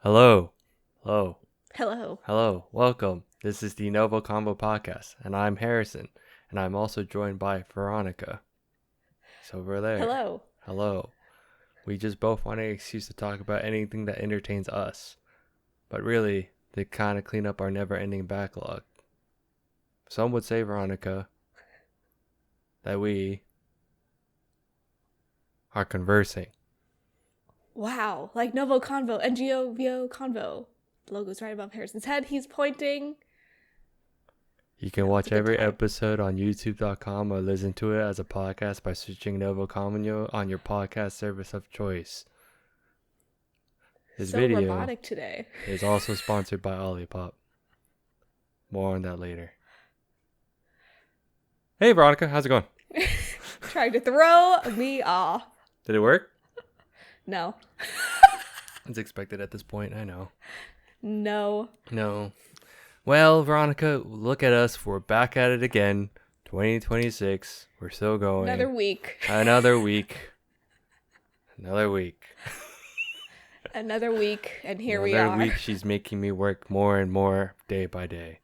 Hello. Hello. Hello. Hello. Welcome. This is the Novo Combo Podcast, and I'm Harrison, and I'm also joined by Veronica. It's over there. Hello. Hello. We just both want an excuse to talk about anything that entertains us, but really, to kind of clean up our never-ending backlog. Some would say, Veronica, that we are conversing. Wow. Like Novo Convo, NGO Convo. The logo's right above Harrison's head. He's pointing. You can watch every episode on youtube.com or listen to it as a podcast by searching Novo Communio on your podcast service of choice. This video robotic today. is also sponsored by Olipop. More on that later. Hey Veronica, how's it going? Trying to throw me off. Did it work? No. It's expected at this point, I know. No. Well, Veronica, look at us. We're back at it again. 2026. We're still going. Another week. Another week. Another week. Another week, and here we Another are. week she's making me work more and more day by day.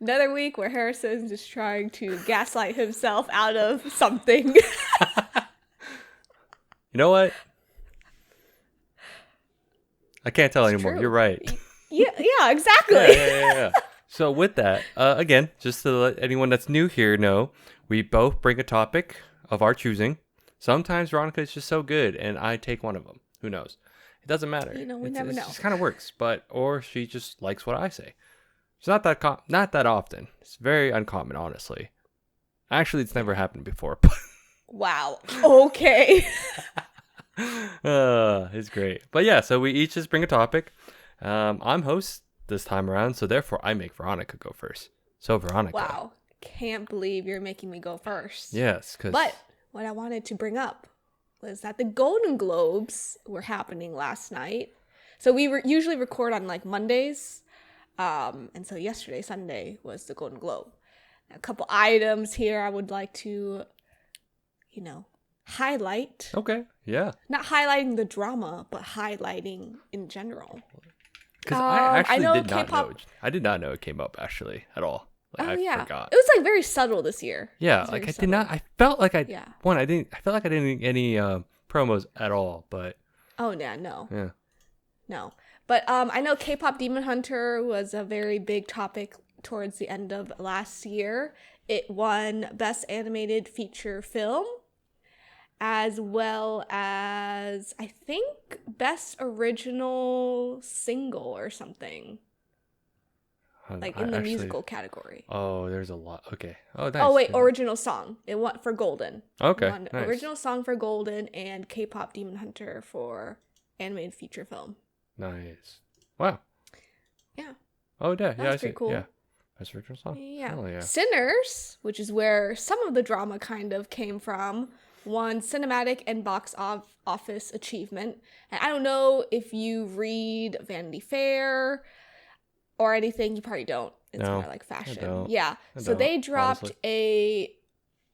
Another week where Harrison's just trying to gaslight himself out of something. You know what? I can't tell It's anymore. true. You're right. Yeah, exactly. Yeah. So with that, again, just to let anyone that's new here know, we both bring a topic of our choosing. Sometimes Veronica is just so good, and I take one of them. Who knows? It doesn't matter. We never know. It just kind of works, or she just likes what I say. It's not that often. It's very uncommon, honestly. Actually, it's never happened before. Wow. Okay. It's great. But yeah, so we each just bring a topic. I'm host this time around, so therefore I make Veronica go first. So Veronica. Wow. Can't believe you're making me go first. Yes, But what I wanted to bring up was that the Golden Globes were happening last night. So we usually record on like Mondays. And so yesterday, Sunday, was the Golden Globe. A couple items here I would like to, highlight. Okay, yeah. Not highlighting the drama, but highlighting in general. Because I actually know did not K-pop know. I did not know it came up actually at all. Like, I forgot. It was like very subtle this year. Yeah, like I did not. I felt like I I felt like I didn't get any promos at all. But oh yeah, no. Yeah. No. But I know K-pop Demon Hunter was a very big topic towards the end of last year. It won Best Animated Feature Film, as well as, I think, Best Original Single or something. Like in the musical category. Oh, there's a lot. Okay. Oh, nice. Oh, wait, Original Song. It won for Golden. Okay, Won nice. Original Song for Golden and K-pop Demon Hunter for Animated Feature Film. Nice. Wow. Yeah. Oh, yeah. That's pretty cool. Yeah. Best original song. Yeah. Oh, yeah. Sinners, which is where some of the drama kind of came from, won cinematic and box office achievement. And I don't know if you read Vanity Fair or anything. You probably don't. It's kind of like fashion. Yeah. So they dropped an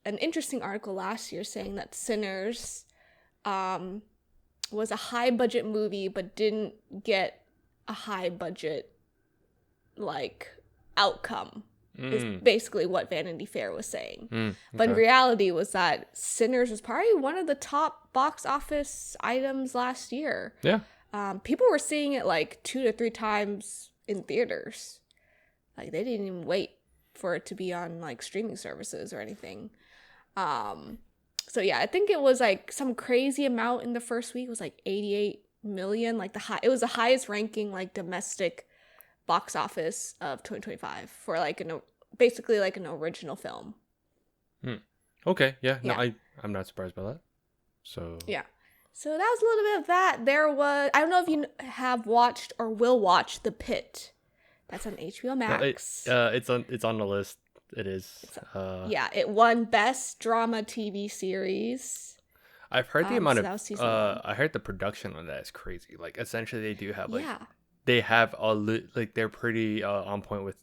interesting article last year saying that Sinners was a high budget movie but didn't get a high budget outcome. Is basically what Vanity Fair was saying. Okay. But in reality was that Sinners was probably one of the top box office items last year. Yeah. People were seeing it like 2 to 3 times in theaters. Like they didn't even wait for it to be on like streaming services or anything. So yeah, I think it was like some crazy amount in the first week. It was like 88 million. Like it was the highest ranking like domestic box office of 2025 for like basically like an original film. Okay, yeah. No, I'm not surprised by that. So yeah. So that was a little bit of that. There was, I don't know if you have watched or will watch The Pit. That's on HBO Max. It's on the list. It is. Yeah, it won Best Drama TV Series. I've heard the amount so that was season 1. I heard the production on that is crazy. Like essentially they do have like Yeah. they have they're pretty on point with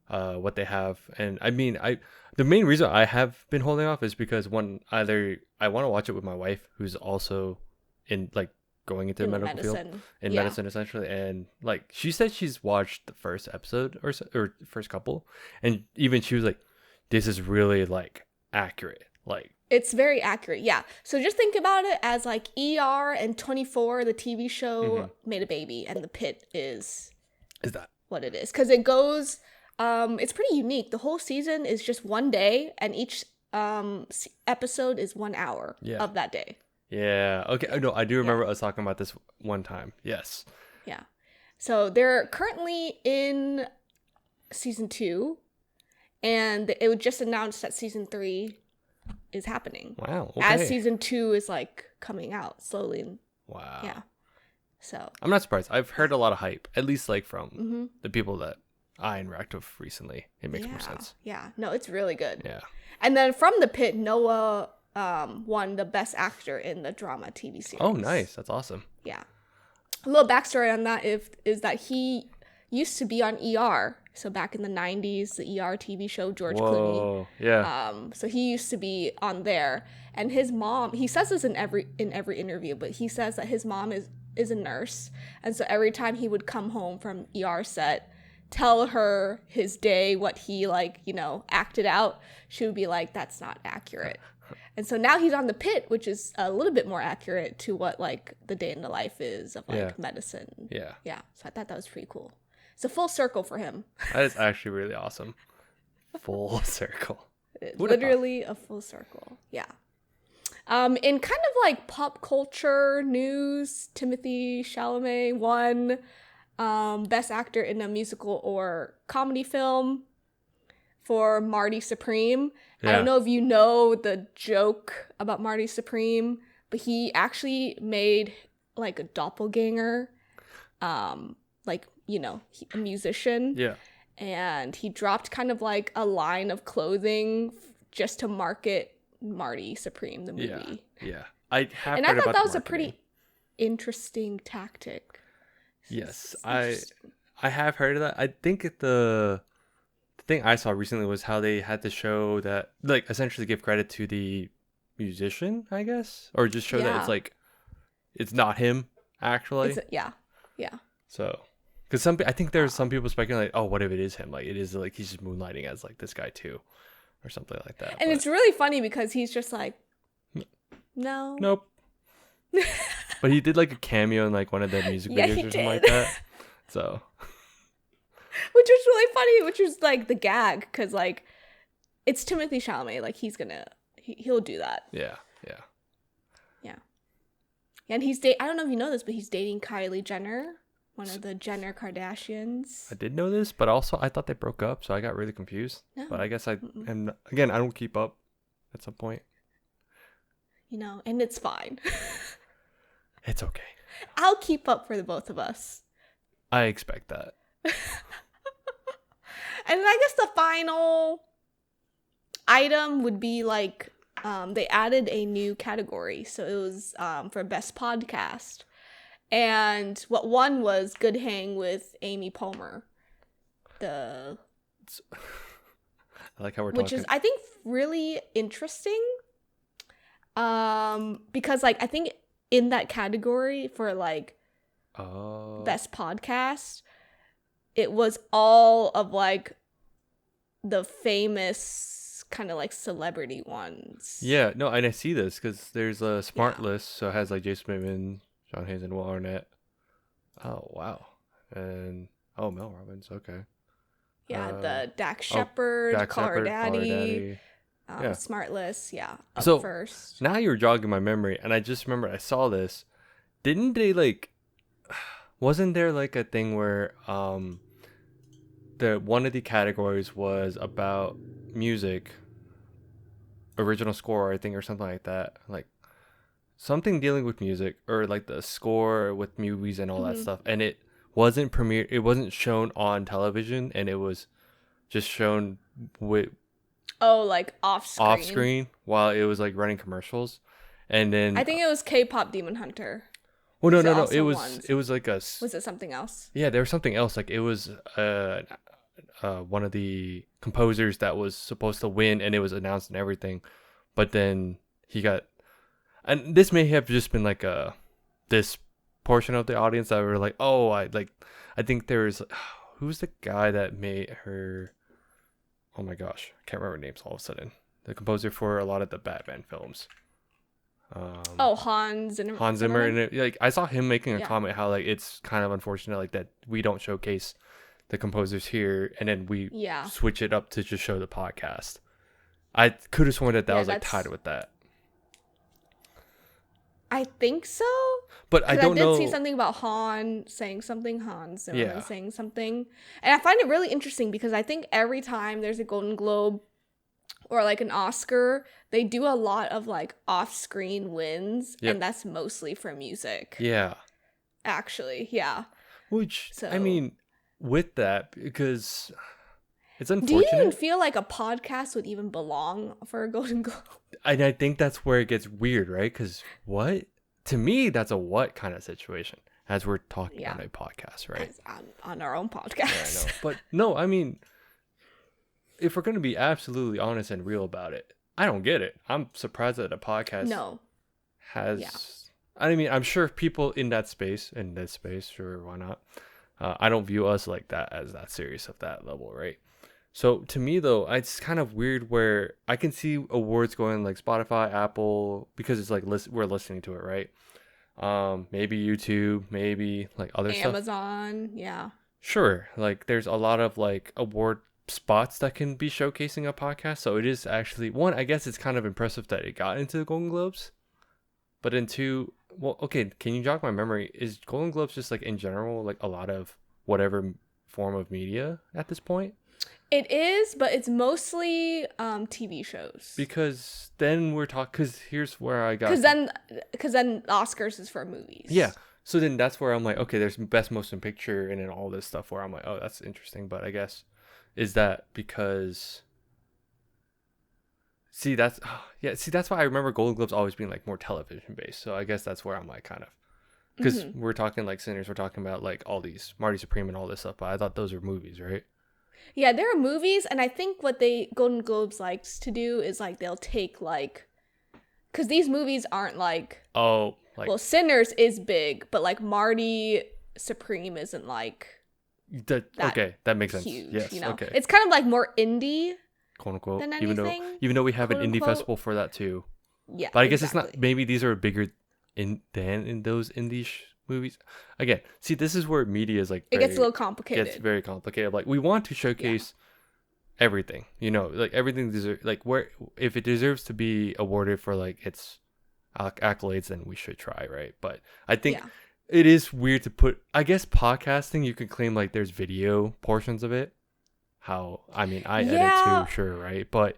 what they have. And I mean, the main reason I have been holding off is because either I want to watch it with my wife, who's also in like going into the in the medical field medicine. in Yeah. medicine essentially, and like she said she's watched the first episode or first couple, and even she was like, this is really like accurate, like It's very accurate. Yeah. So just think about it as like ER and 24, the TV show, made a baby, and the pit is that what it is. Because it goes, it's pretty unique. The whole season is just one day, and each episode is 1 hour Yeah. of that day. yeah, okay. No, I do remember us talking about this one time. Yes. Yeah. So they're currently in season 2, and it was just announced that season 3 is happening. Wow. As Okay. season 2 is like coming out slowly. And, Wow. yeah. So, I'm not surprised. I've heard a lot of hype, at least like from mm-hmm. the people that I interact with recently. It makes more sense. Yeah. No, it's really good. Yeah. And then from the pit, Noah won the best actor in the drama TV series. Oh, nice. That's awesome. Yeah. A little backstory on that is that he used to be on ER. So back in the 90s, the ER TV show, George Clooney. Whoa. Yeah. So he used to be on there, and his mom, he says this in every interview, but he says that his mom is a nurse, and so every time he would come home from ER set, tell her his day, what he acted out, she would be like, that's not accurate. And so now he's on the pit, which is a little bit more accurate to what like the day in the life is of medicine. Yeah. Yeah. So I thought that was pretty cool. It's a full circle for him. That is actually really awesome. Full circle. It's Who'd have literally a full circle. Yeah. In kind of like pop culture news, Timothée Chalamet won Best Actor in a Musical or Comedy Film for Marty Supreme. Yeah. I don't know if you know the joke about Marty Supreme, but he actually made like a doppelganger, a musician. Yeah. And he dropped kind of like a line of clothing just to market Marty Supreme, the movie. Yeah. I have And heard I thought about that the was a marketing. pretty interesting tactic. Yes, It's I interesting. have heard of that. I think the thing I saw recently was how they had to show that, like, essentially give credit to the musician, I guess, or just show that Yeah. it's like it's not him actually. Yeah. So, because I think there's some people speculating like, oh, what if it is him? Like, it is like he's just moonlighting as like this guy too, or something like that. And but it's really funny because he's just like, no. nope. But he did like a cameo in like one of the music Yeah, videos he or something like did. that. So Which was really funny, which was like the gag, because like it's Timothée Chalamet, like he'll do that. yeah. And I don't know if you know this, but he's dating Kylie Jenner, one of the Jenner Kardashians. I did know this, but also I thought they broke up, so I got really confused. No. But I guess and again, I don't keep up at some point. And it's fine. It's okay. I'll keep up for the both of us. I expect that. And I guess the final item would be like, they added a new category. So it was for best podcast. And what won was Good Hang with Amy Palmer. I like how we're Which talking. is, I think, really interesting. Because like I think in that category for like best podcast, it was all of like the famous kind of like celebrity ones. Yeah, no, and I see this because there's a smart list, so it has like Jason Bateman, John Hayes, and Will Arnett. Oh wow, and Mel Robbins. Okay. Yeah, the Dax Shepard, Dax Call Her Shepard, Daddy, Yeah. Smart List. Yeah, up So, first. Now you're jogging my memory, and I just remember I saw this. Didn't they like? Wasn't there like a thing where the one of the categories was about music, original score, I think, or something like that, like something dealing with music or like the score with movies and all that stuff, and it wasn't premiered. It wasn't shown on television, and it was just shown with like off screen. while it was like running commercials, and then I think it was K-pop Demon Hunter. well, no, was no, no. also It was one. it was like Was it something else? yeah, there was something else. Like it was one of the composers that was supposed to win, and it was announced and everything, but then he got, and this may have just been like this portion of the audience that were like, oh, I think there's who's the guy that made her? Oh my gosh, I can't remember names all of a sudden. The composer for a lot of the Batman films. Oh, Hans Hans Zimmer, and like I saw him making a Yeah. comment how like it's kind of unfortunate like that we don't showcase the composers here, and then we Yeah. switch it up to just show the podcast. I could have sworn that Yeah, was like that's- tied with that, I think so. but I Because don't I did know. see something about Hans Zimmerman Yeah. saying something. And I find it really interesting because I think every time there's a Golden Globe or like an Oscar, they do a lot of like off-screen wins, Yep. and that's mostly for music. Yeah, Actually, yeah. which I So- mean, with that because it's Do you unfortunate. even feel like a podcast would even belong for a Golden Globe? And I think that's where it gets weird, right? Because what to me, that's a what kind of situation as we're talking Yeah. on a podcast, right? As on our own Yeah, podcast. I know. But no, I mean, if we're going to be absolutely honest and real about it, I don't get it. I'm surprised that a podcast No. has. Yeah. I mean, I'm sure people in this space, sure, why not? I don't view us like that as that serious of that level, right? So to me though, it's kind of weird where I can see awards going like Spotify, Apple, because it's like we're listening to it, right? Maybe YouTube, maybe like other stuff. Amazon, yeah. Sure, like there's a lot of like award spots that can be showcasing a podcast. So it is actually one. I guess it's kind of impressive that it got into the Golden Globes, but in two, well, okay. Can you jog my memory? Is Golden Globes just like in general like a lot of whatever form of media at this point? It is, but it's mostly TV shows. Because then we're talking. Because here's where I got. Because then Oscars is for movies. Yeah. So then that's where I'm like, okay, there's best motion picture and then all this stuff where I'm like, oh, that's interesting. But I guess is that because. See, that's that's why I remember Golden Globes always being like more television based. So I guess that's where I'm like kind of. Because we're talking like Sinners, we're talking about like all these Marty Supreme and all this stuff. But I thought those were movies, right? Yeah, there are movies, and I think what they Golden Globes likes to do is like they'll take like, because these movies aren't like, Oh, like well, Sinners is big, but like Marty Supreme isn't like that okay, that makes sense. huge. Yes, You know, okay. it's kind of like more indie. Quote unquote. than Even anything, though we have an quote indie unquote. festival for that too. Yeah, But I guess it's exactly. not. Maybe these are bigger in those indie movies. Again, see, this is where media is like It gets a little complicated. gets very complicated. Like we want to showcase everything, like everything deserves. Like where if it deserves to be awarded for like its accolades, then we should try, right? But I think Yeah. it is weird to put. I guess podcasting, you could claim like there's video portions of it. How I mean, I Yeah. edit too, sure, right? But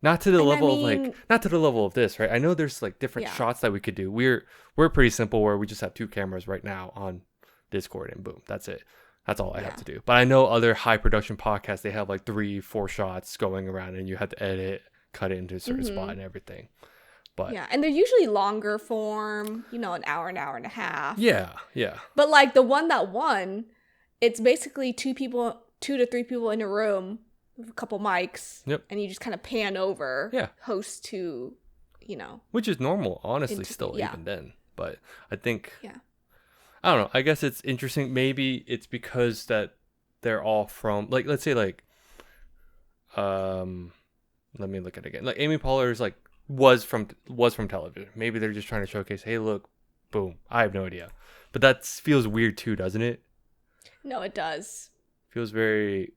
not to the And I level of mean- like not to the level of this, right? I know there's like different Yeah. shots that we could do. We're pretty simple where we just have two cameras right now on Discord and boom, that's it. That's all I have Yeah. to do. But I know other high production podcasts, they have like 3-4 shots going around and you have to edit, cut it into a certain spot and everything. But Yeah, and they're usually longer form, an hour and a half. yeah. But like the one that won, it's basically two to three people in a room with a couple mics. Yep. And you just kind of pan over. Yeah. Host to, Which is normal, honestly, Into- still yeah. even then. But I think Yeah. I don't know. I guess it's interesting. Maybe it's because that they're all from like let's say like let me look at it again. Like Amy Poehler's like was from television. Maybe they're just trying to showcase, hey, look, boom. I have no idea. But that feels weird too, doesn't it? No, it does. Feels very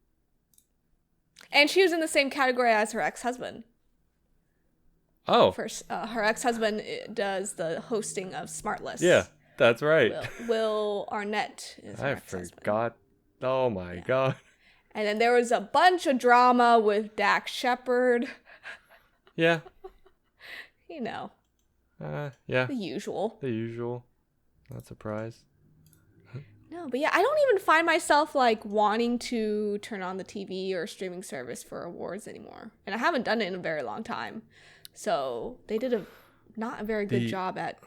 And she was in the same category as her ex-husband. oh Her ex-husband does the hosting of Smartless. yeah, that's right. Will Arnett is her I ex-husband. forgot. Oh my god. And then there was a bunch of drama with Dax Shepard. Yeah. Yeah. The usual. The usual. Not surprised. No, but yeah, I don't even find myself like wanting to turn on the TV or streaming service for awards anymore. And I haven't done it in a very long time. So they did not a very good job at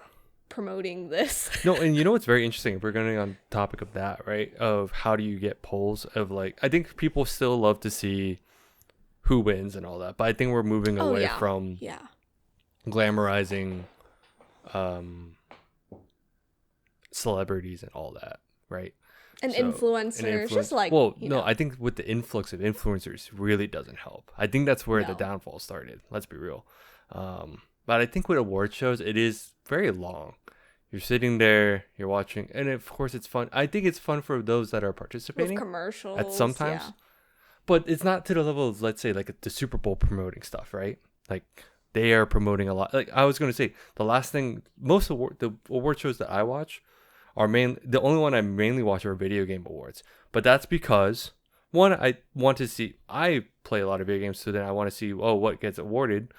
promoting this. No, and you know what's very interesting? If we're going on topic of that, right? Of how do you get polls of like, I think people still love to see who wins and all that, but I think we're moving away from Yeah. glamorizing celebrities and all that, right? And So influencers, just like, well, no, I think with the influx of influencers really doesn't help. I think that's where the no. downfall started. Let's be real. But I think with award shows, it is very long. You're sitting there, you're watching, and of course it's fun. I think it's fun for those that are With participating commercials. at sometimes, but it's not to the level of, let's say, like the Super Bowl promoting stuff, right? Like they are promoting a lot. Like I was gonna say, the last thing, the award shows that I watch are the only one I mainly watch are video game awards. But that's because one, I want to see. I play a lot of video games, so then I want to see what gets awarded.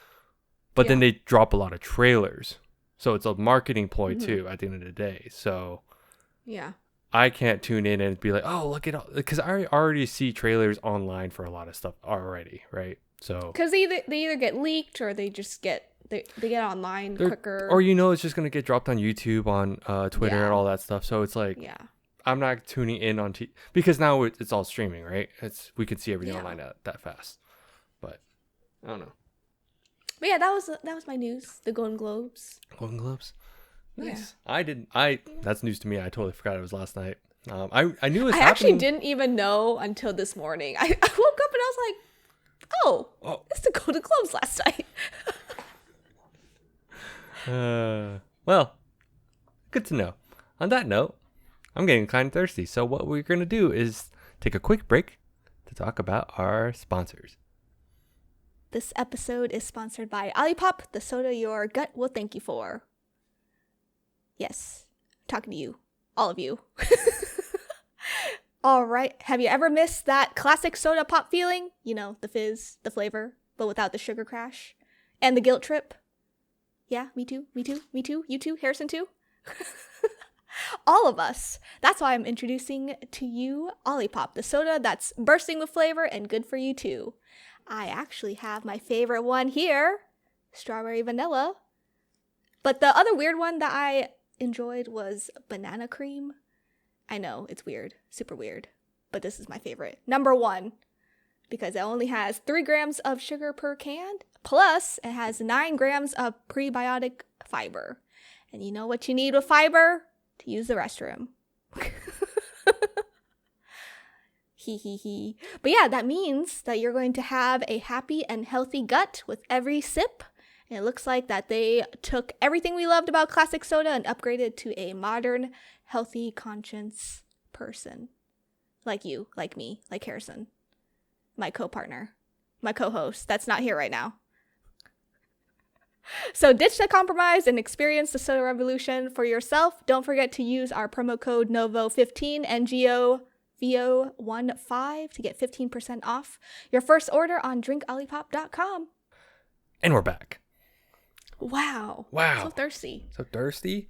But then Yeah. they drop a lot of trailers, so it's a marketing ploy Mhm. too at the end of the day. So Yeah. I can't tune in and be like, oh, look at all, because I already see trailers online for a lot of stuff already, right? So Because they either get leaked or they just they get online quicker. or it's just gonna get dropped on YouTube, on Twitter, and Yeah. all that stuff. So it's like Yeah. I'm not tuning in on because now it's all streaming, right? We can see everything Yeah. online that fast. But I don't know. But yeah, that was my news. The Golden Globes. Golden Globes. Nice. Yeah. That's news to me. I totally forgot it was last night. I knew it was I happening. actually didn't even know until this morning. I woke up and I was like, oh, it's the Golden Globes last night. Well, good to know. On that note, I'm getting kind of thirsty. So what we're going to do is take a quick break to talk about our sponsors. This episode is sponsored by Olipop, the soda your gut will thank you for. Yes, I'm talking to you, all of you. All right, have you ever missed that classic soda pop feeling? You know, the fizz, the flavor, but without the sugar crash and the guilt trip? Yeah, me too, me too, me too, you too, Harrison too. All of us. That's why I'm introducing to you Olipop, the soda that's bursting with flavor and good for you too. I actually have my favorite one here, strawberry vanilla. But the other weird one that I enjoyed was banana cream. I know, it's weird, super weird, but this is my favorite. Number 1, because it only has 3 grams of sugar per can, plus it has 9 grams of prebiotic fiber. And you know what you need with fiber? To use the restroom. Hee hee hee. But yeah, that means that you're going to have a happy and healthy gut with every sip. And it looks like that they took everything we loved about classic soda and upgraded to a modern, healthy conscience person. Like you, like me, like Harrison. My co-partner. My co-host. That's not here right now. So ditch the compromise and experience the soda revolution for yourself. Don't forget to use our promo code NOVO15 NGOVO15 to get 15% off your first order on drinkolipop.com. And we're back. Wow. Wow. So thirsty. So thirsty?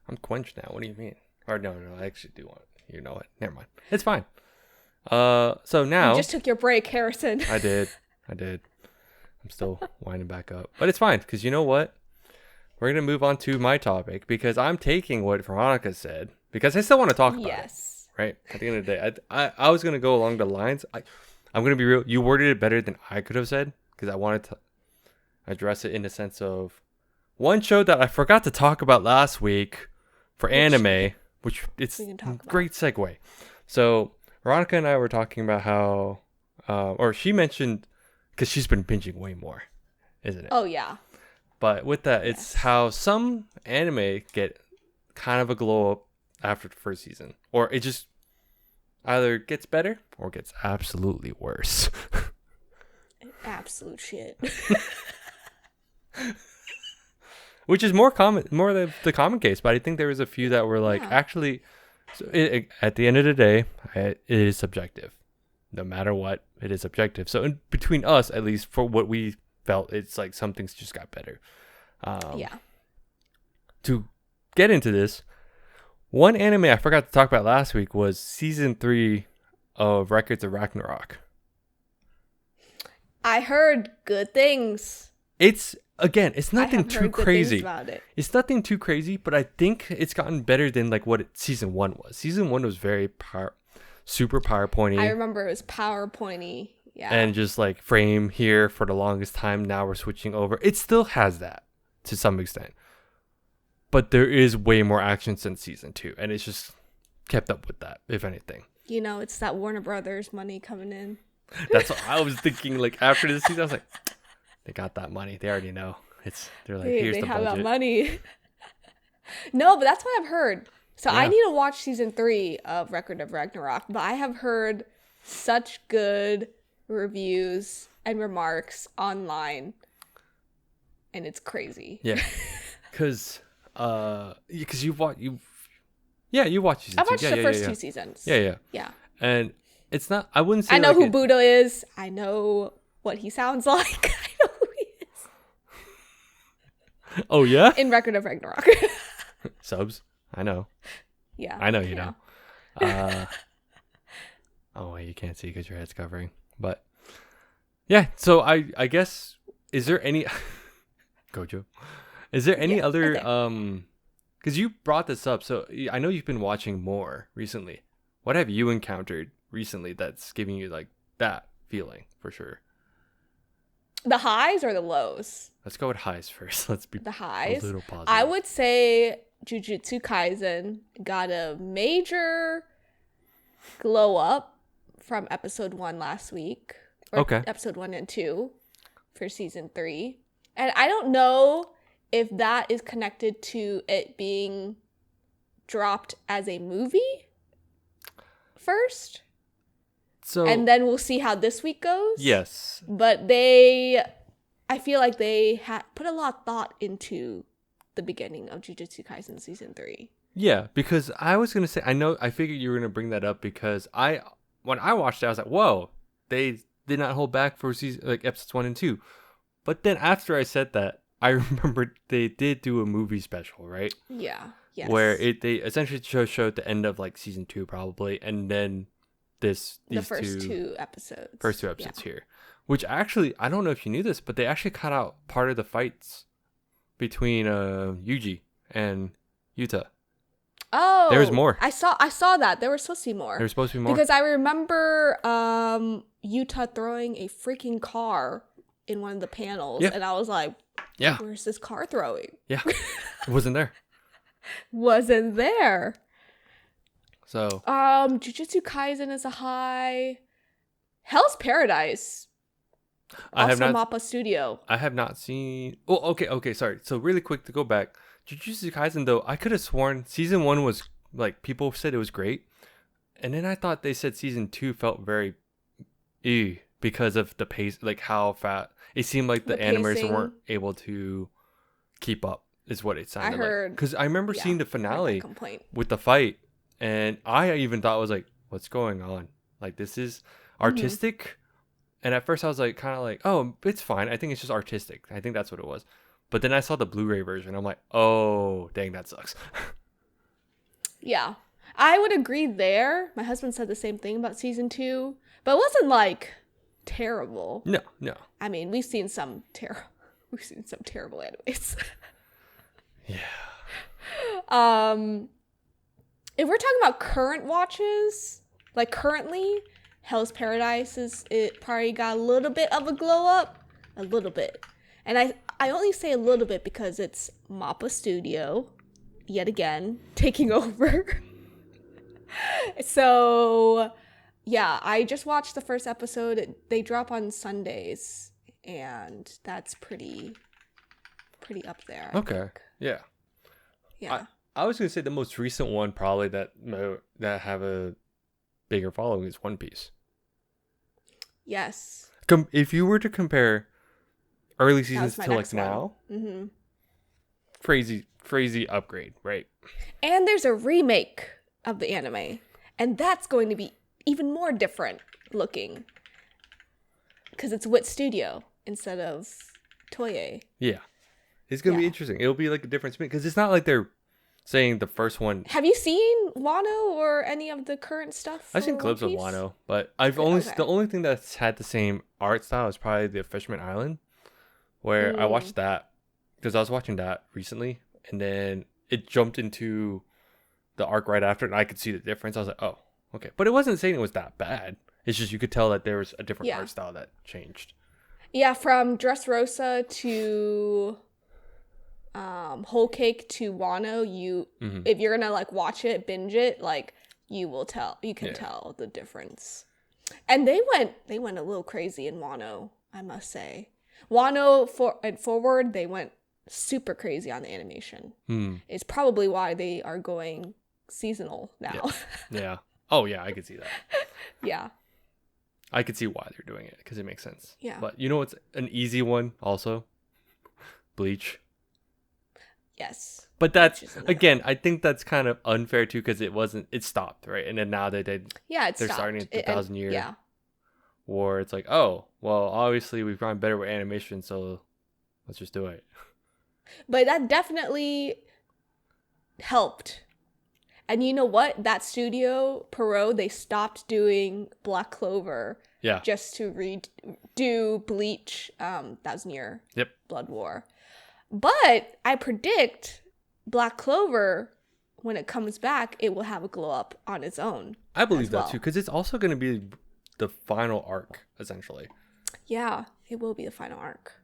I'm quenched now. What do you mean? Or no, I actually do want it. You know what? Never mind. It's fine. So now You just took your break, Harrison. I did. I'm still winding back up. But it's fine, because you know what? We're going to move on to my topic, because I'm taking what Veronica said, because I still want to talk about it. Right? At the end of the day, I was going to go along the lines. I'm going to be real. You worded it better than I could have said, because I wanted to address it in the sense of one show that I forgot to talk about last week for anime, which it's a great segue. So Veronica and I were talking about how, or she mentioned, because she's been binging way more, isn't it? Oh, yeah. But with that, it's how some anime get kind of a glow up after the first season. Or it just either gets better or gets absolutely worse. Absolute shit. Which is more the common case. But I think there was a few that were like, actually, so at the end of the day, it is subjective. No matter what, it is subjective. So in between us, at least for what we felt, it's like some things just got better. To get into this, one anime I forgot to talk about last week was season 3 of Records of Ragnarok. I heard good things. It's nothing too crazy. About it. It's nothing too crazy, but I think it's gotten better than like what season 1 was. Season 1 was very super PowerPointy. I remember it was PowerPointy. Yeah. And just like frame here for the longest time. Now we're switching over. It still has that to some extent. but there is way more action since season 2, and it's just kept up with that, if anything. You know, it's that Warner Brothers money coming in. That's what I was thinking. Like after this season, I was like, they got that money. They already know. They're like, here's They the have that budget. money. No, but that's what I've heard. So I Yeah. need to watch season 3 of Record of Ragnarok, but I have heard such good reviews and remarks online, and it's crazy. Yeah, because you watch season I've 2. watched Yeah, the yeah, first yeah, 2 seasons. yeah, yeah. Yeah. And it's not. I wouldn't say I know like who Buddha is. I know what he sounds like. I know who he is. Oh yeah. In Record of Ragnarok. Subs. I know. Yeah. I know you know. Oh wait, you can't see because your head's covering. But yeah, so I guess, is there any Gojo? Is there any Yeah, other okay. because you brought this up, so I know you've been watching more recently. What have you encountered recently that's giving you like that feeling for sure? The highs or the lows? Let's go with highs first. Let's be The a highs. little positive. I would say Jujutsu Kaisen got a major glow up from episode 1 last week. Or Okay. episode 1 and 2 for season 3. And I don't know if that is connected to it being dropped as a movie first. So And then we'll see how this week goes. yes. But I feel like they had put a lot of thought into the beginning of Jujutsu Kaisen season 3. Yeah, because I was gonna say, I figured you were gonna bring that up because when I watched it, I was like, whoa, they did not hold back for season like episodes 1 and 2. But then after I said that, I remembered they did do a movie special, right? Yeah. Yes. Where they essentially showed the end of like season 2 probably, and then the these first two episodes. first 2 episodes here, which actually, I don't know if you knew this, but they actually cut out part of the fights between Yuji and Yuta. Oh, There was more. I saw that there was supposed to be more. There was supposed to be more. Because I remember Yuta throwing a freaking car in one of the panels, Yeah. and I was like, Yeah, "Where's this car throwing?" yeah, it wasn't there. Wasn't there. So Jujutsu Kaisen is a high. Hell's Paradise. I have Also not. Mappa Studio. I have not seen. Oh, okay. Sorry. So really quick to go back, Jujutsu Kaisen though, I could have sworn season 1 was like people said it was great, and then I thought they said season 2 felt very, because of the pace, like how fast it seemed like the animators pacing. weren't able to keep up. Is what it sounded heard- like. Because I remember Yeah, seeing the heard that finale complaint. with the fight, and I even thought, was like, what's going on? Like, this is artistic. And at first I was like, kind of like, oh, it's fine. I think it's just artistic. I think that's what it was. But then I saw the Blu-ray version. I'm like, oh, dang, that sucks. Yeah. I would agree there. My husband said the same thing about season 2, but it wasn't like terrible. No. I mean, we've seen some terrible animes. Yeah. If we're talking about current watches, like currently, Hell's Paradise it probably got a little bit of a glow up, a little bit, and I only say a little bit because it's Mappa Studio, yet again taking over. So, yeah, I just watched the first episode. They drop on Sundays, and that's pretty up there. I Okay. think. Yeah. Yeah. I was gonna say the most recent one probably that have a bigger following is One Piece. Yes. If you were to compare early That seasons was my to like next one. now, Mm-hmm. crazy upgrade, right? And there's a remake of the anime, and that's going to be even more different looking because it's Wit Studio instead of Toei. Yeah, it's gonna be Yeah. interesting. It'll be like a different spin because it's not like they're saying the first one. Have you seen Wano or any of the current stuff? I've seen for clips of One Piece? Wano, but I've Okay. the only thing that's had the same art style is probably the Fisherman Island, where I watched that because I was watching that recently, and then it jumped into the arc right after, and I could see the difference. I was like, oh, okay, but it wasn't saying it was that bad. It's just you could tell that there was a different Yeah. art style that changed. Yeah, from Dressrosa to Whole Cake to Wano, if you're gonna like watch it, binge it, like you can tell the difference. And they went a little crazy in Wano, I must say. Wano forward, they went super crazy on the animation. It's probably why they are going seasonal now. Yeah. Oh yeah, I could see that. Yeah. I could see why they're doing it because it makes sense. Yeah. But you know what's an easy one also? Bleach. Yes. But that's, again, I think that's kind of unfair too because it stopped, right? And then now they're starting at the 1,000-year war. It's like, oh, well, obviously we've gotten better with animation, so let's just do it. But that definitely helped. And you know what? That studio, Perot, they stopped doing Black Clover just to redo Bleach, 1,000-year Blood War. But I predict Black Clover, when it comes back, it will have a glow up on its own. I believe that too, because it's also going to be the final arc, essentially. Yeah, it will be the final arc.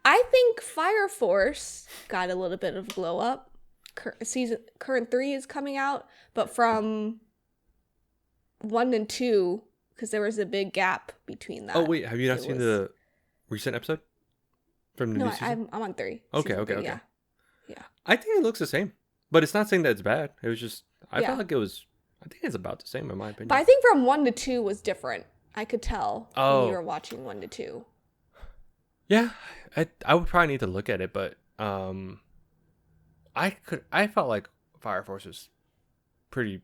I think Fire Force got a little bit of glow up. Current 3 is coming out, but from 1 and 2, because there was a big gap between that. Oh wait, have you not seen the recent episode from the new season? I'm on 3. Okay. Yeah. I think it looks the same, but it's not saying that it's bad. It was just I felt like it was. I think it's about the same in my opinion. But I think from 1 to 2 was different. I could tell when you were watching 1 to 2. Yeah, I would probably need to look at it, but I felt like Fire Force was pretty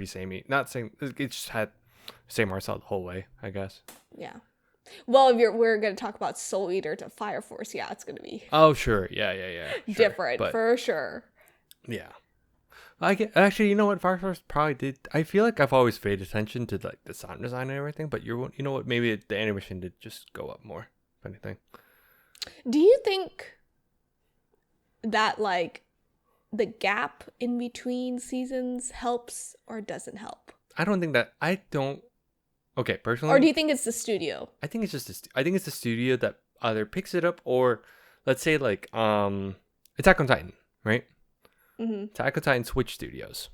samey. Not saying it just had same art style the whole way, I guess. Yeah. Well, we're gonna talk about Soul Eater to Fire Force, it's gonna be sure, yeah, sure. Different, but, for sure. Yeah. Actually, you know what? Fire Force probably did. I feel like I've always paid attention to like the sound design and everything, but you know what? Maybe the animation did just go up more. If anything. Do you think that like the gap in between seasons helps or doesn't help? I don't. Okay, personally. Or do you think it's the studio? I think it's just I think it's the studio that either picks it up or, let's say like Attack on Titan, right? Mm-hmm. Attack on Titan switch studios.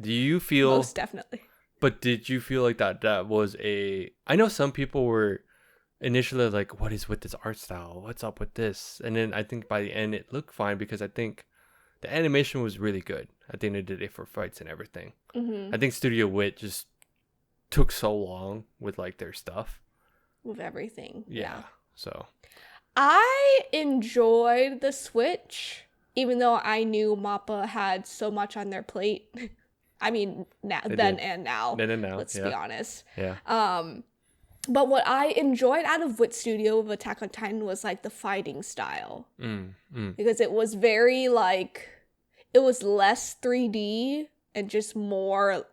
Do you feel most definitely? But did you feel like that was a? I know some people were initially like, "What is with this art style? What's up with this?" And then I think by the end it looked fine because I think the animation was really good. I think they did it for fights and everything. Mm-hmm. I think Studio Wit just took so long with like their stuff. With everything. Yeah. So I enjoyed the switch, even though I knew MAPPA had so much on their plate. I mean, then and now. Let's be honest. Yeah. But what I enjoyed out of Wit Studio of Attack on Titan was like the fighting style. Because it was very like, it was less 3D and just more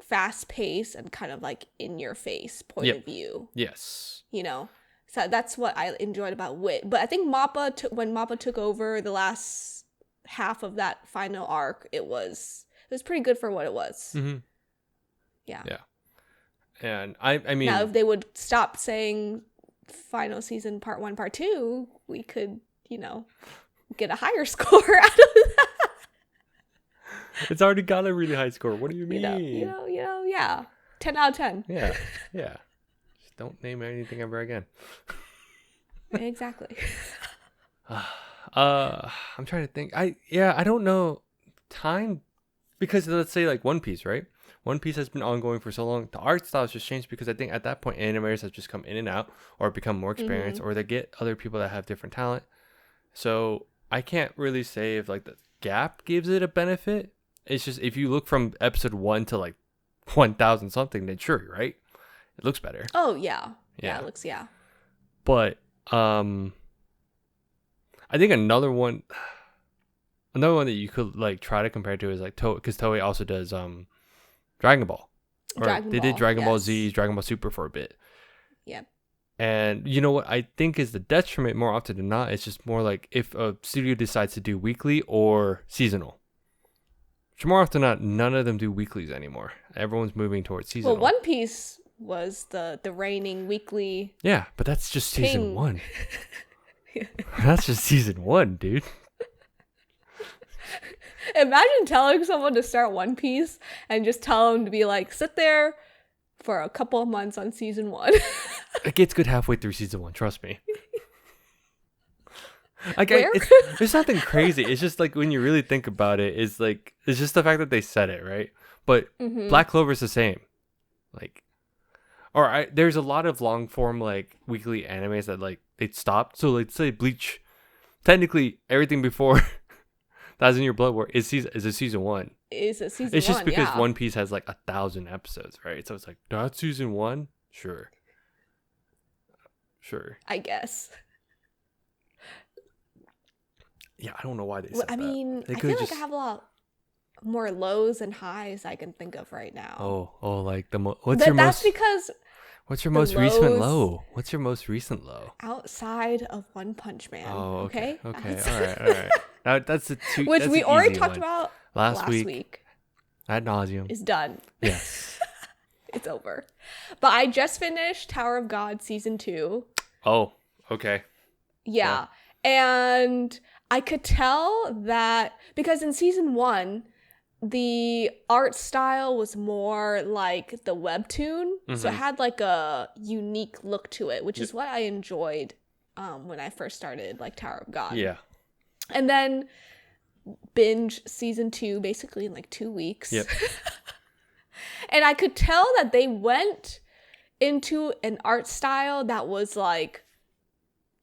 fast paced and kind of like in your face point of view. Yes. You know? So that's what I enjoyed about Wit. But I think when MAPPA took over the last half of that final arc, it was pretty good for what it was. Mm-hmm. Yeah. And I mean, now if they would stop saying final season part 1, part 2, we could, get a higher score out of that. It's already got a really high score. What do you mean? Yeah. 10 out of 10. Yeah. Just don't name anything ever again. Exactly. I'm trying to think. I don't know time, because let's say like One Piece, right? One Piece has been ongoing for so long. The art styles just changed because I think at that point animators have just come in and out or become more experienced, or they get other people that have different talent. So I can't really say if like the gap gives it a benefit. It's just if you look from episode 1 to like 1,000 something, then sure, right? It looks better. Oh yeah. It looks But I think another one that you could like try to compare to is like because Toei also does Dragon Ball. They did Dragon Ball Z, Dragon Ball Super for a bit. Yep. And you know what I think is the detriment more often than not? It's just more like if a studio decides to do weekly or seasonal. Which more often than not, none of them do weeklies anymore. Everyone's moving towards seasonal. Well, One Piece was the reigning weekly. Yeah, but that's just season 1. That's just season 1, dude. Imagine telling someone to start One Piece and just tell them to be like, sit there for a couple of months on season 1. It gets good halfway through season 1, trust me. Like, Where? there's nothing crazy. It's just like when you really think about it, it's like it's just the fact that they said it, right? But Black Clover's the same. Like, there's a lot of long form like weekly animes that like they stopped. So like say Bleach, technically everything before That's in Your Blood War is a season 1. Is a season 1, It's just because yeah. One Piece has like 1,000 episodes, right? So it's like, that's season 1? Sure. I guess. Yeah, I don't know why they said I that. mean, They I could've feel like I have a lot more lows and highs I can think of right now. Like That's because what's your the most recent lows- low? What's your most recent low? outside of One Punch Man. Oh, okay. Okay. All right. Now that's Which that's we an already easy talked one. about last week. week. Ad nauseum. Is done. Yes. It's over. But I just finished Tower of God season 2. Oh, okay. Yeah. And I could tell that because in season 1, the art style was more like the webtoon. So it had like a unique look to it, which is what I enjoyed when I first started like Tower of God. Yeah. And then binge season 2 basically in like 2 weeks. Yep. And I could tell that they went into an art style that was like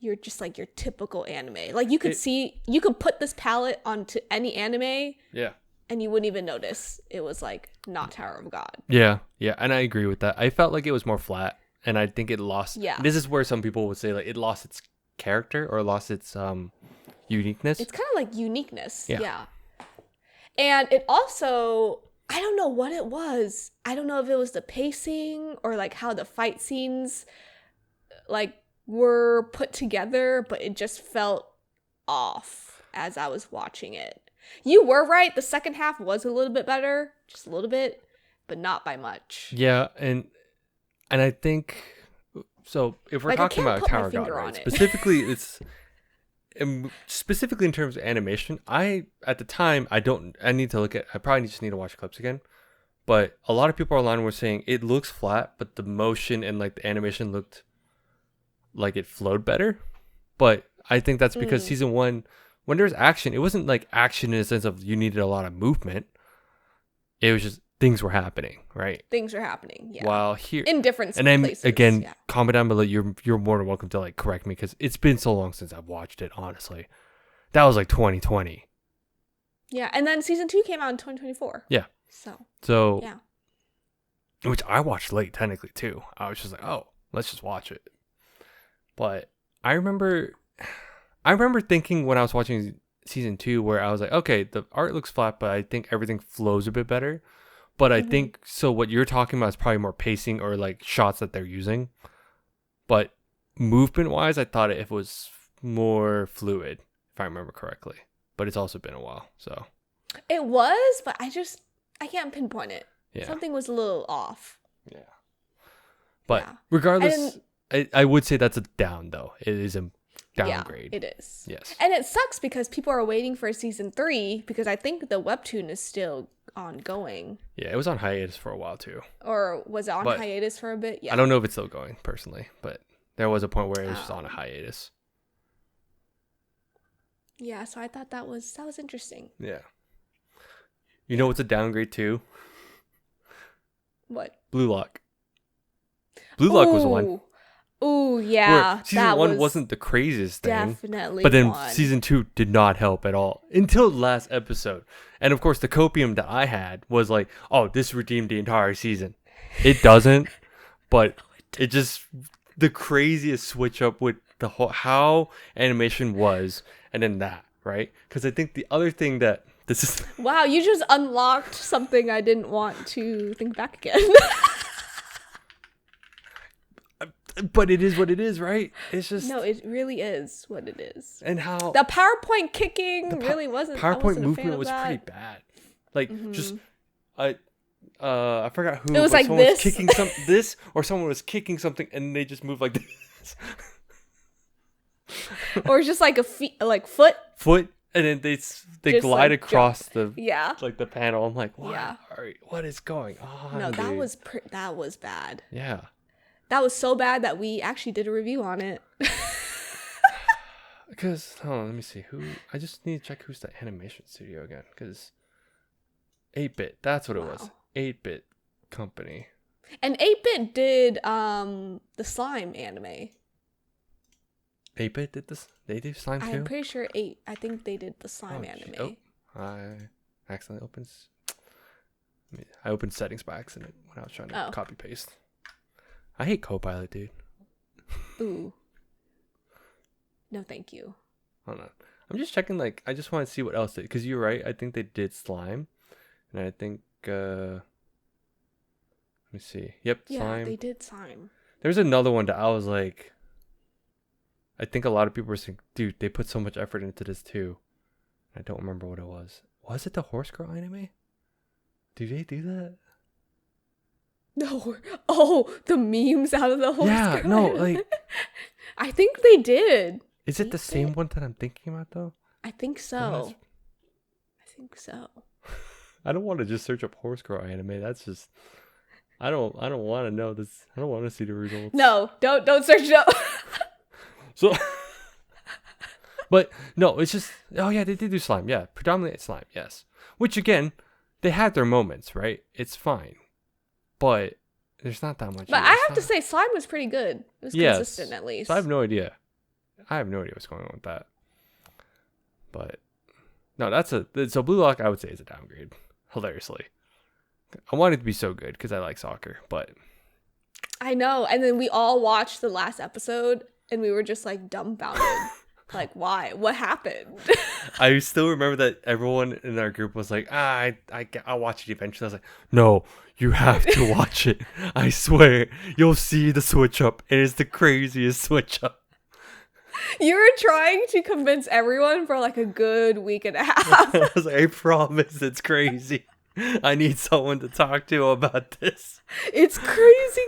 you're just like your typical anime. Like you could put this palette onto any anime Yeah. and you wouldn't even notice it was like not Tower of God. Yeah, and I agree with that. I felt like it was more flat, and I think it lost. Yeah. This is where some people would say like it lost its character or lost its uniqueness. It's kind of like uniqueness. Yeah. Yeah. And it also, I don't know what it was. I don't know if it was the pacing or like how the fight scenes like were put together, but it just felt off as I was watching it. You were right. The second half was a little bit better, just a little bit, but not by much. Yeah, and I think so. If we're Like, I talking can't about put my Tower of God, finger right? on it. Specifically in terms of animation, at the time I need to look at. I probably just need to watch clips again. But a lot of people online were saying it looks flat, but the motion and like the animation looked like it flowed better. But I think that's because season 1, when there's action, it wasn't like action in the sense of you needed a lot of movement. It was just things were happening, right? Things are happening, yeah. While here In different and then places. again, yeah. comment down below. You're more than welcome to like correct me because it's been so long since I've watched it. Honestly, that was like 2020. Yeah, and then season 2 came out in 2024. Yeah. So yeah. Which I watched late technically too. I was just like, oh, let's just watch it. But I remember thinking when I was watching season 2 where I was like, okay, the art looks flat, but I think everything flows a bit better. But I think so. What you're talking about is probably more pacing or like shots that they're using. But movement wise, I thought it was more fluid, if I remember correctly. But it's also been a while, so It was, but I can't pinpoint it. yeah. Something was a little off. Yeah. But Yeah. regardless, I would say that's a down though. It is a downgrade. Yeah, it is. Yes. And it sucks because people are waiting for season 3 because I think the webtoon is still ongoing. Yeah, it was on hiatus for a while too. Or was it on But hiatus for a bit? Yeah. I don't know if it's still going personally, but there was a point where it was just on a hiatus. Yeah, so I thought that was interesting. Yeah. You know what's a downgrade too? What? Blue Lock. Blue Lock was one. Ooh, yeah. Where season 1 wasn't the craziest thing. Definitely. But then one. season 2 did not help at all until the last episode. And of course, the copium that I had was like, oh, this redeemed the entire season. It doesn't, but it just the craziest switch up with the whole how animation was, and then that, right? Because I think the other thing that this is Wow, you just unlocked something I didn't want to think back again. but it is what it is, right? It's just No, it really is what it is. and how The PowerPoint kicking really wasn't. I PowerPoint wasn't a fan movement of was that. pretty bad. Like just I forgot who. It was but like someone this. was kicking someone was kicking something and they just moved like this. or just like like foot. Foot, and then they Just, glide like, across the Yeah. like the panel. I'm like, what? Yeah. What is going on? No, that dude? was bad. Yeah. That was so bad that we actually did a review on it. Because hold on, let me see who. I just need to check who's the animation studio again. Because 8-bit, that's what it was. Wow. 8-bit company. And 8-bit did the slime anime. 8-bit did this. They do slime too. I'm pretty sure I think they did the slime anime. I accidentally opened. I opened settings by accident when I was trying to copy paste. I hate Copilot, dude. Ooh. No, thank you. Hold on. I'm just checking. Like, I just want to see what else. Because you're right. I think they did slime, and I think. Let me see. Yep, Yeah, slime. they did slime. There's another one that I was like. I think a lot of people were saying, dude, they put so much effort into this too. I don't remember what it was. Was it the Horse Girl anime? Did they do that? No. Oh, the memes out of the whole Yeah, screen. no, like. I think they did. Is it the same one that I'm thinking about though? I think so. I think so. I don't want to just search up Horse Girl anime. That's just. I don't want to know this. I don't want to see the results. No, don't search it up. So, but no, it's just, oh yeah, they did do slime. Yeah, predominantly it's slime. Yes, which again, they had their moments, right? It's fine, but there's not that much. But I have to say, slime was pretty good. It was consistent at least. So I have no idea. I have no idea what's going on with that. But no, so Blue Lock I would say is a downgrade. Hilariously, I want it to be so good because I like soccer, but I know. And then we all watched the last episode. And we were just like dumbfounded. Like, why? What happened? I still remember that everyone in our group was like, I'll watch it eventually. I was like, no, you have to watch it. I swear, you'll see the switch up. It is the craziest switch up. You were trying to convince everyone for like a good week and a half. I was like, I promise it's crazy. I need someone to talk to about this. It's crazy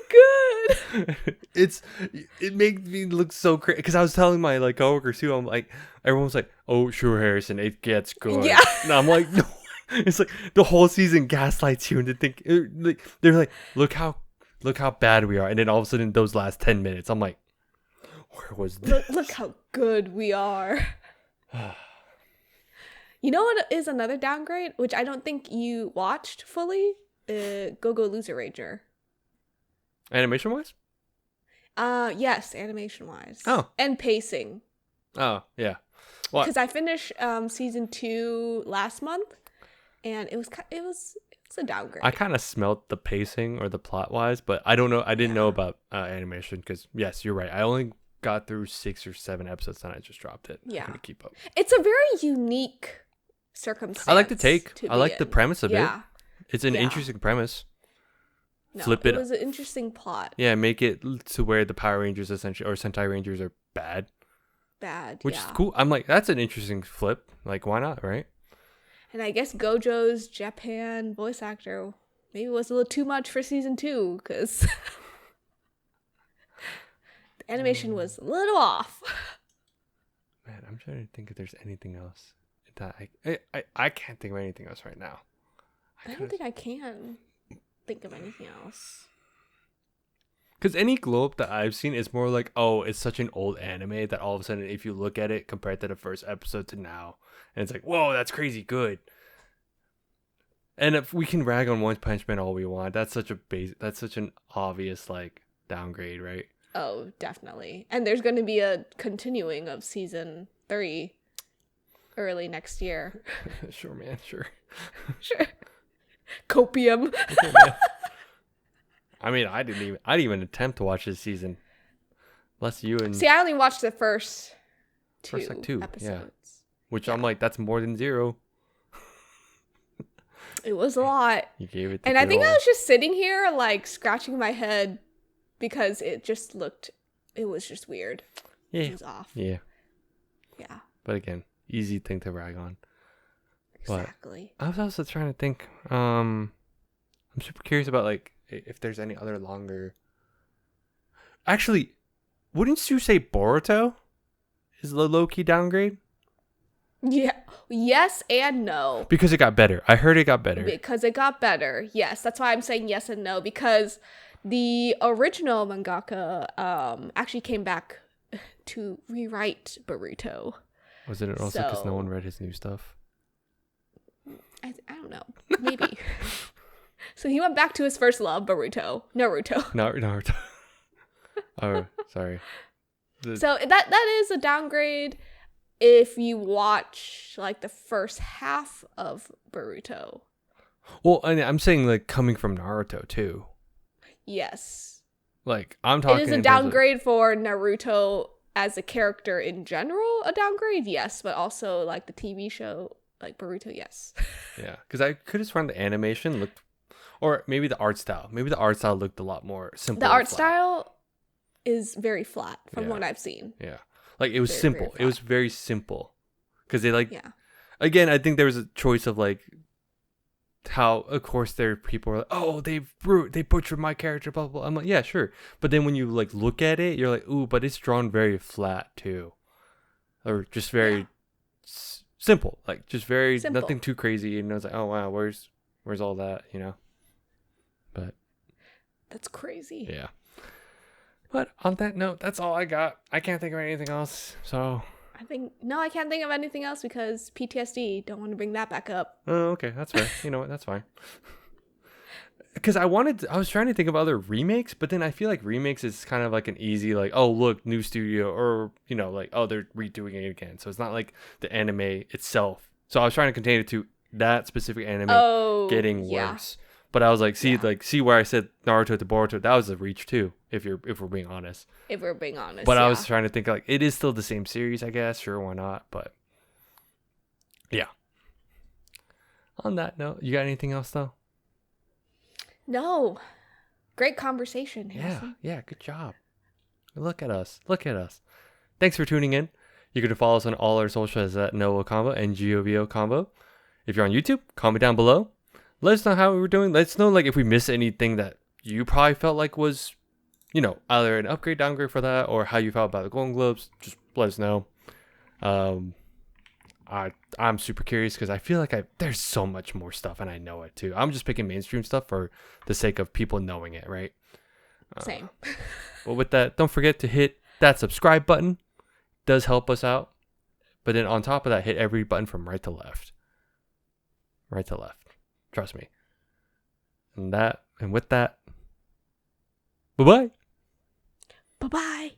good. It makes me look so crazy because I was telling my like coworkers too. I'm like, everyone's like, "Oh, sure, Harrison, it gets good." Yeah. And I'm like, no. It's like the whole season gaslights you into think like they're like, look how bad we are, and then all of a sudden those last 10 minutes, I'm like, where was this? Look how good we are. You know what is another downgrade, which I don't think you watched fully? Go Loser Ranger. Animation wise? Yes, animation wise. Oh. And pacing. Oh, yeah. What? Because I finished season 2 last month, and it was a downgrade. I kind of smelt the pacing or the plot wise, but I don't know. I didn't know about animation because yes, you're right. I only got through 6 or 7 episodes and I just dropped it. Yeah. I couldn't keep up. It's a very unique circumstance. I like the take. I like the premise of it. It's an Yeah. interesting premise. No, Flip it it. was an interesting plot. Yeah, make it to where the Power Rangers essentially or Sentai Rangers are bad, Bad. which yeah. is cool. I'm like, that's an interesting flip. Like, why not, right? And I guess Gojo's Japan voice actor maybe was a little too much for season 2 because the animation was a little off. Man, I'm trying to think if there's anything else that I can't think of anything else right now. I don't think I can think of anything else. Because any glow up that I've seen is more like, oh, it's such an old anime that all of a sudden, if you look at it compared to the first episode to now, and it's like, whoa, that's crazy good. And if we can rag on One Punch Man all we want, that's such an obvious like downgrade, right? Oh, definitely. And there's going to be a continuing of season 3 early next year. Sure, man, sure. Sure. Copium. Okay, man. I mean, I didn't even attempt to watch this season. Unless you and See, I only watched the first two episodes. Yeah. Which I'm like, that's more than 0. It was a lot. You gave it. And I think I was just sitting here like scratching my head because it was just weird. Yeah. It was off. Yeah. Yeah. But again, easy thing to rag on. Exactly. But I was also trying to think. I'm super curious about like if there's any other longer. Actually, wouldn't you say Boruto is the low-key downgrade? Yeah. Yes and no. Because it got better. I heard it got better. Because it got better. Yes, that's why I'm saying yes and no, because the original mangaka actually came back to rewrite Boruto. Was it also because no one read his new stuff? I don't know. Maybe. So he went back to his first love, Naruto. Naruto. Oh, sorry. So that is a downgrade if you watch like the first half of Boruto. Well, I'm saying like coming from Naruto too. Yes. Like I'm talking. It is a downgrade for Naruto as a character in general. A downgrade, yes, but also like the TV show, like Boruto, yes. Yeah, because I could have sworn the animation looked, or maybe the art style. Maybe the art style looked a lot more simple. The art style is very flat from what I've seen. Yeah. Like it was Very, simple. very It was very simple. Because they like, Yeah. again, I think there was a choice of like how, of course, there are people who are like, oh, they butchered my character, blah, blah, blah. I'm like, yeah, sure. But then when you like look at it, you're like, ooh, but it's drawn very flat too. Or just very simple. Like just very, Simple. nothing too crazy. You know, it's like, oh, wow, where's all that, you know? But That's crazy. yeah. But on that note, that's all I got. I can't think of anything else. So I can't think of anything else because PTSD. Don't want to bring that back up. oh, okay, that's fair. You know what? That's fine. Because I was trying to think of other remakes, but then I feel like remakes is kind of like an easy, like, oh, look, new studio, or, you know, like, oh, they're redoing it again. So it's not like the anime itself. So I was trying to contain it to that specific anime getting worse. But I was like, see where I said Naruto to Boruto, that was a reach too, if we're being honest. If we're being honest. But I was trying to think like it is still the same series, I guess. Sure, why not? But yeah. On that note, you got anything else though? No. Great conversation, Harrison. Yeah, good job. Look at us. Thanks for tuning in. You can follow us on all our socials at Noah Combo and GOVO Combo. If you're on YouTube, comment down below. Let us know how we were doing. Let us know like if we missed anything that you probably felt like was, you know, either an upgrade, downgrade for that, or how you felt about the Golden Globes. Just let us know. I'm super curious because I feel like there's so much more stuff and I know it too. I'm just picking mainstream stuff for the sake of people knowing it, right? Same. Well, with that, don't forget to hit that subscribe button. It does help us out. But then on top of that, hit every button from right to left. Right to left. Trust me. And with that, bye-bye. Bye-bye.